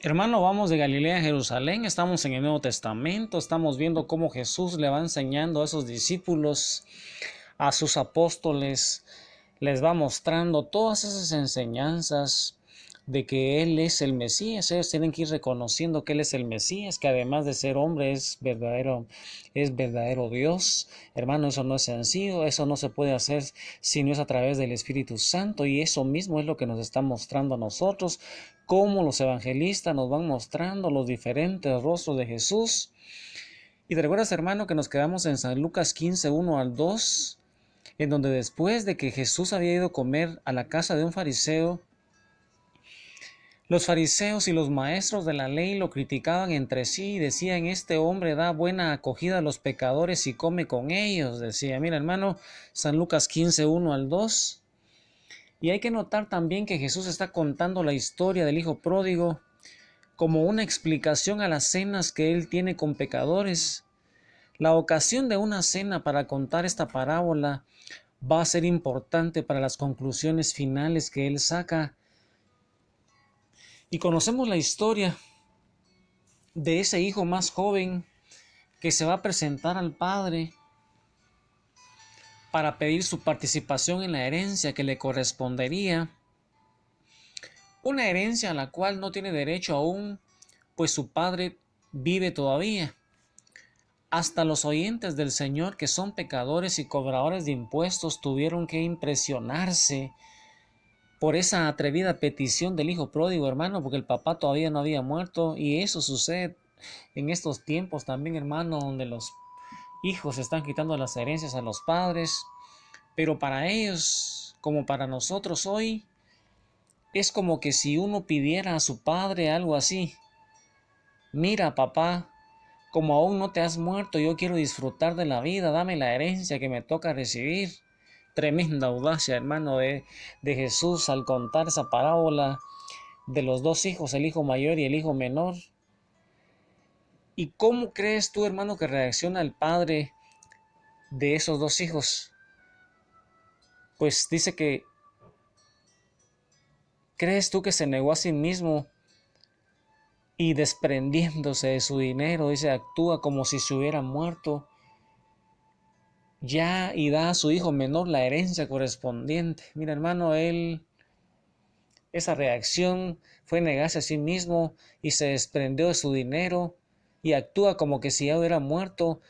Hermano, vamos de Galilea a Jerusalén, estamos en el Nuevo Testamento, estamos viendo cómo Jesús le va enseñando a esos discípulos, a sus apóstoles, les va mostrando todas esas enseñanzas de que Él es el Mesías. Ellos tienen que ir reconociendo que Él es el Mesías, que además de ser hombre es verdadero Dios. Hermano, eso no es sencillo, eso no se puede hacer si no es a través del Espíritu Santo, y eso mismo es lo que nos está mostrando a nosotros, cómo los evangelistas nos van mostrando los diferentes rostros de Jesús. Y te recuerdas, hermano, que nos quedamos en San Lucas 15, 1 al 2, en donde después de que Jesús había ido a comer a la casa de un fariseo, los fariseos y los maestros de la ley lo criticaban entre sí y decían: este hombre da buena acogida a los pecadores y come con ellos. Decía, mira, hermano, San Lucas 15, 1 al 2. Y hay que notar también que Jesús está contando la historia del hijo pródigo como una explicación a las cenas que él tiene con pecadores. La ocasión de una cena para contar esta parábola va a ser importante para las conclusiones finales que él saca. Y conocemos la historia de ese hijo más joven que se va a presentar al padre para pedir su participación en la herencia que le correspondería. Una herencia a la cual no tiene derecho aún, pues su padre vive todavía. Hasta los oyentes del Señor, que son pecadores y cobradores de impuestos, tuvieron que impresionarse por esa atrevida petición del hijo pródigo, hermano, porque el papá todavía no había muerto. Y eso sucede en estos tiempos también, hermano, donde los hijos están quitando las herencias a los padres. Pero para ellos, como para nosotros hoy, es como que si uno pidiera a su padre algo así: mira, papá, como aún no te has muerto, yo quiero disfrutar de la vida, dame la herencia que me toca recibir. Tremenda audacia, hermano, de Jesús al contar esa parábola de los dos hijos, el hijo mayor y el hijo menor. ¿Y cómo crees tú, hermano, que reacciona el padre de esos dos hijos? Pues dice que, ¿crees tú que se negó a sí mismo y desprendiéndose de su dinero, dice, actúa como si se hubiera muerto ya y da a su hijo menor la herencia correspondiente? Mira, hermano, esa reacción fue negarse a sí mismo y se desprendió de su dinero y actúa como que si ya hubiera muerto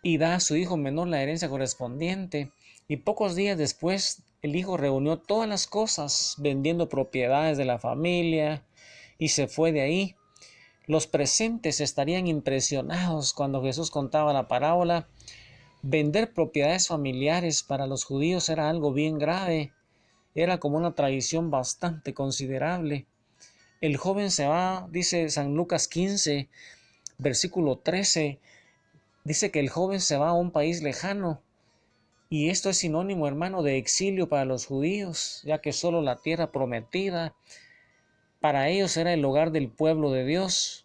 y da a su hijo menor la herencia correspondiente. Y pocos días después el hijo reunió todas las cosas, vendiendo propiedades de la familia, y se fue de ahí. Los presentes estarían impresionados cuando Jesús contaba la parábola. Vender propiedades familiares para los judíos era algo bien grave, era como una tradición bastante considerable. El joven se va, dice San Lucas 15, versículo 13, dice que el joven se va a un país lejano, y esto es sinónimo, hermano, de exilio para los judíos, ya que solo la tierra prometida para ellos era el hogar del pueblo de Dios.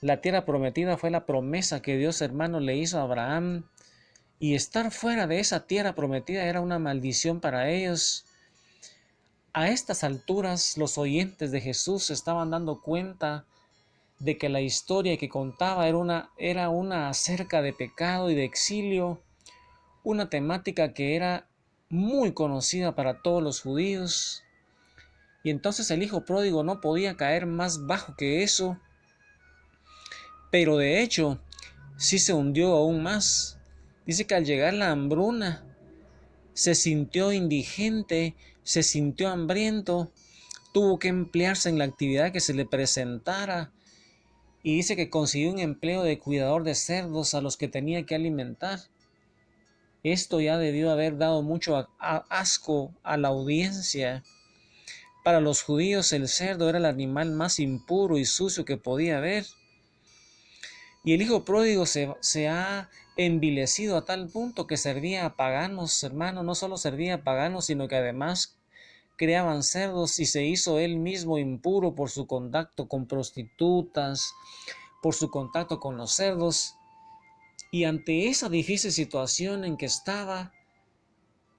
La tierra prometida fue la promesa que Dios, hermano, le hizo a Abraham, y estar fuera de esa tierra prometida era una maldición para ellos. A estas alturas, los oyentes de Jesús se estaban dando cuenta de que la historia que contaba era una acerca de pecado y de exilio, una temática que era muy conocida para todos los judíos. Y entonces el hijo pródigo no podía caer más bajo que eso, pero de hecho sí se hundió aún más. Dice que al llegar la hambruna, se sintió indigente, se sintió hambriento, tuvo que emplearse en la actividad que se le presentara, y dice que consiguió un empleo de cuidador de cerdos a los que tenía que alimentar. Esto ya debió haber dado mucho asco a la audiencia. Para los judíos el cerdo era el animal más impuro y sucio que podía haber. Y el hijo pródigo se ha envilecido a tal punto que servía a paganos, hermano. No solo servía a paganos, sino que además criaban cerdos, y se hizo él mismo impuro por su contacto con prostitutas, por su contacto con los cerdos. Y ante esa difícil situación en que estaba,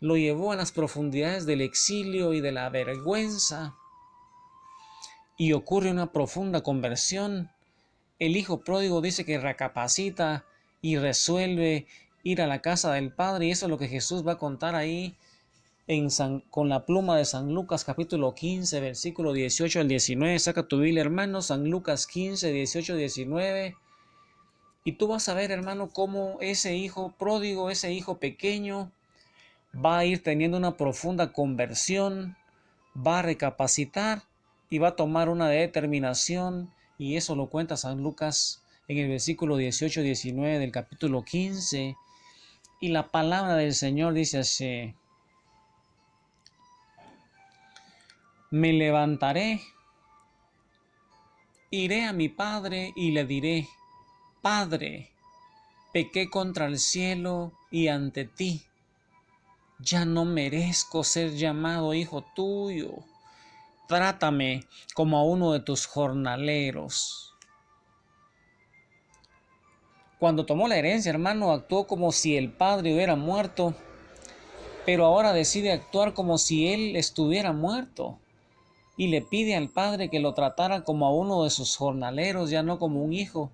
lo llevó a las profundidades del exilio y de la vergüenza. y ocurre una profunda conversión. El hijo pródigo dice que recapacita y resuelve ir a la casa del Padre, y eso es lo que Jesús va a contar ahí con la pluma de San Lucas capítulo 15, versículo 18 al 19. Saca tu Biblia, hermano, San Lucas 15, 18, 19. Y tú vas a ver, hermano, cómo ese hijo pródigo, ese hijo pequeño, va a ir teniendo una profunda conversión, va a recapacitar y va a tomar una determinación, y eso lo cuenta San Lucas en el versículo 18 19 del capítulo 15, y la palabra del Señor dice así: me levantaré, iré a mi padre y le diré: Padre, pequé contra el cielo y ante ti, ya no merezco ser llamado hijo tuyo. Trátame como a uno de tus jornaleros. Cuando tomó la herencia, hermano, actuó como si el padre hubiera muerto, pero ahora decide actuar como si él estuviera muerto, y le pide al padre que lo tratara como a uno de sus jornaleros, ya no como un hijo.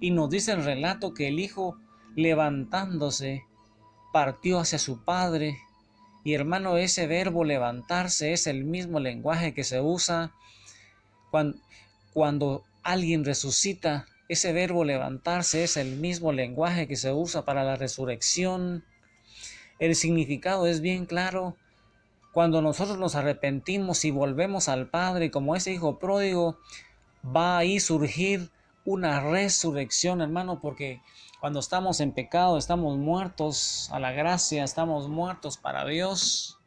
Y nos dice el relato que el hijo, levantándose, partió hacia su padre. Y hermano, ese verbo levantarse es el mismo lenguaje que se usa cuando alguien resucita. Ese verbo levantarse es el mismo lenguaje que se usa para la resurrección. El significado es bien claro. Cuando nosotros nos arrepentimos y volvemos al Padre como ese hijo pródigo, va a surgir una resurrección, hermano, porque cuando estamos en pecado estamos muertos a la gracia, estamos muertos para Dios.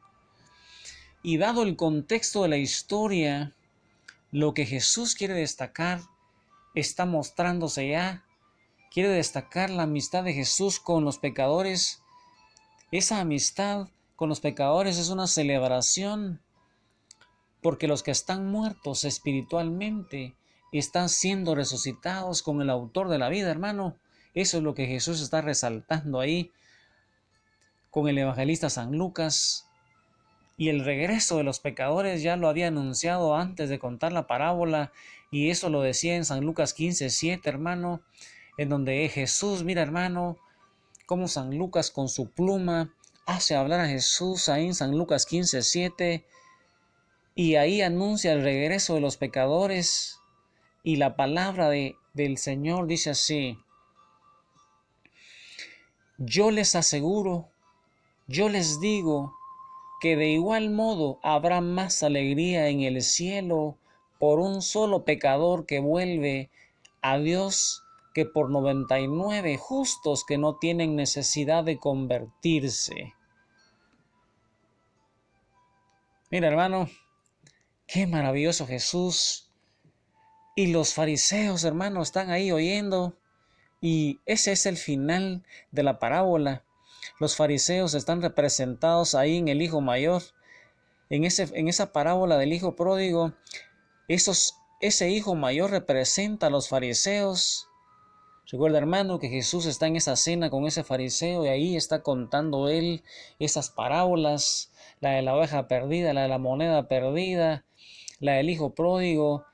Y dado el contexto de la historia, lo que Jesús quiere destacar está mostrándose ya. Quiere destacar la amistad de Jesús con los pecadores. Esa amistad con los pecadores es una celebración, porque los que están muertos espiritualmente están siendo resucitados con el autor de la vida, hermano. Eso es lo que Jesús está resaltando ahí con el evangelista San Lucas. Y el regreso de los pecadores ya lo había anunciado antes de contar la parábola, y eso lo decía en San Lucas 15:7, hermano, en donde Jesús, mira, hermano, cómo San Lucas con su pluma hace hablar a Jesús ahí en San Lucas 15:7, y ahí anuncia el regreso de los pecadores, y la palabra del Señor dice así: yo les aseguro, yo les digo, que de igual modo habrá más alegría en el cielo por un solo pecador que vuelve a Dios que por 99 justos que no tienen necesidad de convertirse. Mira, hermano, qué maravilloso Jesús. Y los fariseos, hermano, están ahí oyendo, y ese es el final de la parábola. Los fariseos están representados ahí en el hijo mayor. En esa parábola del hijo pródigo, ese hijo mayor representa a los fariseos. Recuerda, hermano, que Jesús está en esa cena con ese fariseo, y ahí está contando él esas parábolas, la de la oveja perdida, la de la moneda perdida, la del hijo pródigo.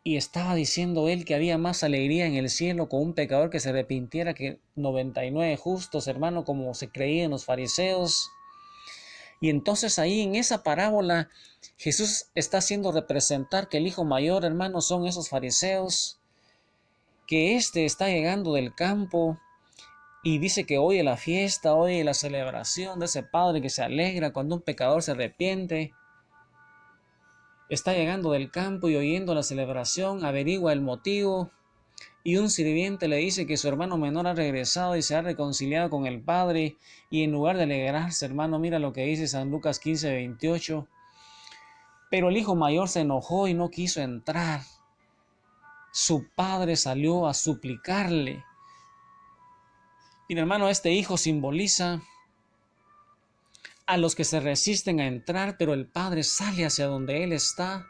Y estaba diciendo él que había más alegría en el cielo con un pecador que se arrepintiera que 99 justos, hermano, como se creían los fariseos. Y entonces ahí en esa parábola Jesús está haciendo representar que el hijo mayor, hermano, son esos fariseos, que está llegando del campo y dice que oye la fiesta, oye la celebración de ese padre que se alegra cuando un pecador se arrepiente. Está llegando del campo y oyendo la celebración, averigua el motivo, y un sirviente le dice que su hermano menor ha regresado y se ha reconciliado con el padre, y en lugar de alegrarse, hermano, mira lo que dice San Lucas 15:28. Pero el hijo mayor se enojó y no quiso entrar. Su padre salió a suplicarle. Mira, hermano, este hijo simboliza a los que se resisten a entrar, pero el padre sale hacia donde él está,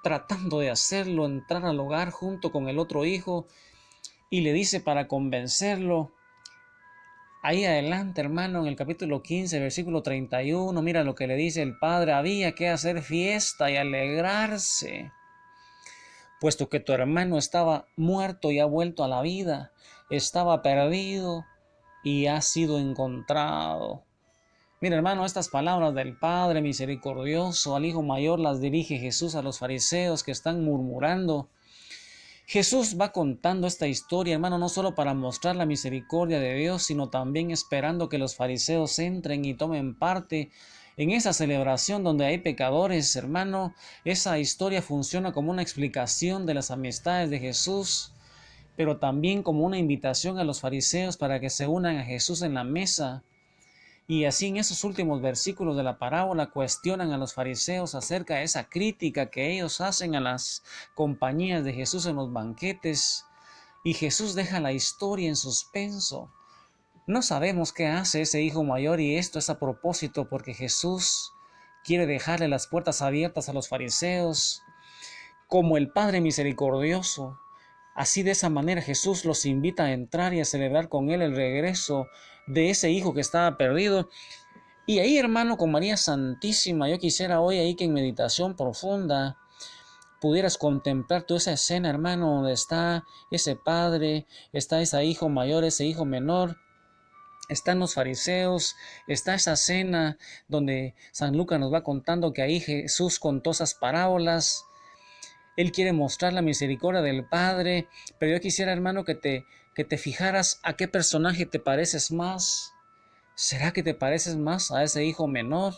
tratando de hacerlo entrar al hogar junto con el otro hijo, y le dice para convencerlo: Ahí adelante, hermano, en el capítulo 15, versículo 31, mira lo que le dice el padre: había que hacer fiesta y alegrarse, puesto que tu hermano estaba muerto y ha vuelto a la vida, estaba perdido y ha sido encontrado. Mira, hermano, estas palabras del Padre misericordioso al Hijo mayor las dirige Jesús a los fariseos que están murmurando. Jesús va contando esta historia, hermano, no solo para mostrar la misericordia de Dios, sino también esperando que los fariseos entren y tomen parte en esa celebración donde hay pecadores, hermano. Esa historia funciona como una explicación de las amistades de Jesús, pero también como una invitación a los fariseos para que se unan a Jesús en la mesa. Y así en esos últimos versículos de la parábola cuestionan a los fariseos acerca de esa crítica que ellos hacen a las compañías de Jesús en los banquetes. Y Jesús deja la historia en suspenso. No sabemos qué hace ese hijo mayor, y esto es a propósito porque Jesús quiere dejarle las puertas abiertas a los fariseos como el Padre misericordioso. Así, de esa manera, Jesús los invita a entrar y a celebrar con él el regreso de ese hijo que estaba perdido. Y ahí, hermano, con María Santísima, yo quisiera hoy ahí que en meditación profunda pudieras contemplar toda esa escena, hermano, donde está ese padre, está ese hijo mayor, ese hijo menor, están los fariseos, está esa cena donde San Lucas nos va contando que ahí Jesús contó esas parábolas. Él quiere mostrar la misericordia del Padre, pero yo quisiera, hermano, que te fijaras a qué personaje te pareces más. ¿Será que te pareces más a ese hijo menor?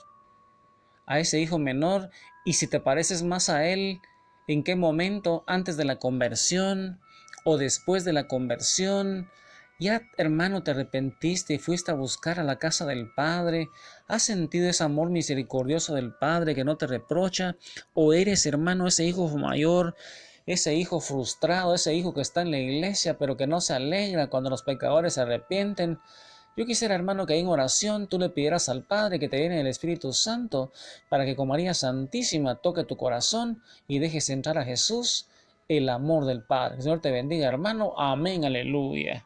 A ese hijo menor, y si te pareces más a él, ¿en qué momento? ¿Antes de la conversión o después de la conversión? Ya, hermano, te arrepentiste y fuiste a buscar a la casa del Padre. ¿Has sentido ese amor misericordioso del Padre que no te reprocha? ¿O eres, hermano, ese hijo mayor, ese hijo frustrado, ese hijo que está en la iglesia pero que no se alegra cuando los pecadores se arrepienten? Yo quisiera, hermano, que en oración tú le pidieras al Padre que te llene el Espíritu Santo para que con María Santísima toque tu corazón y dejes entrar a Jesús, el amor del Padre. Que el Señor te bendiga, hermano. Amén, aleluya.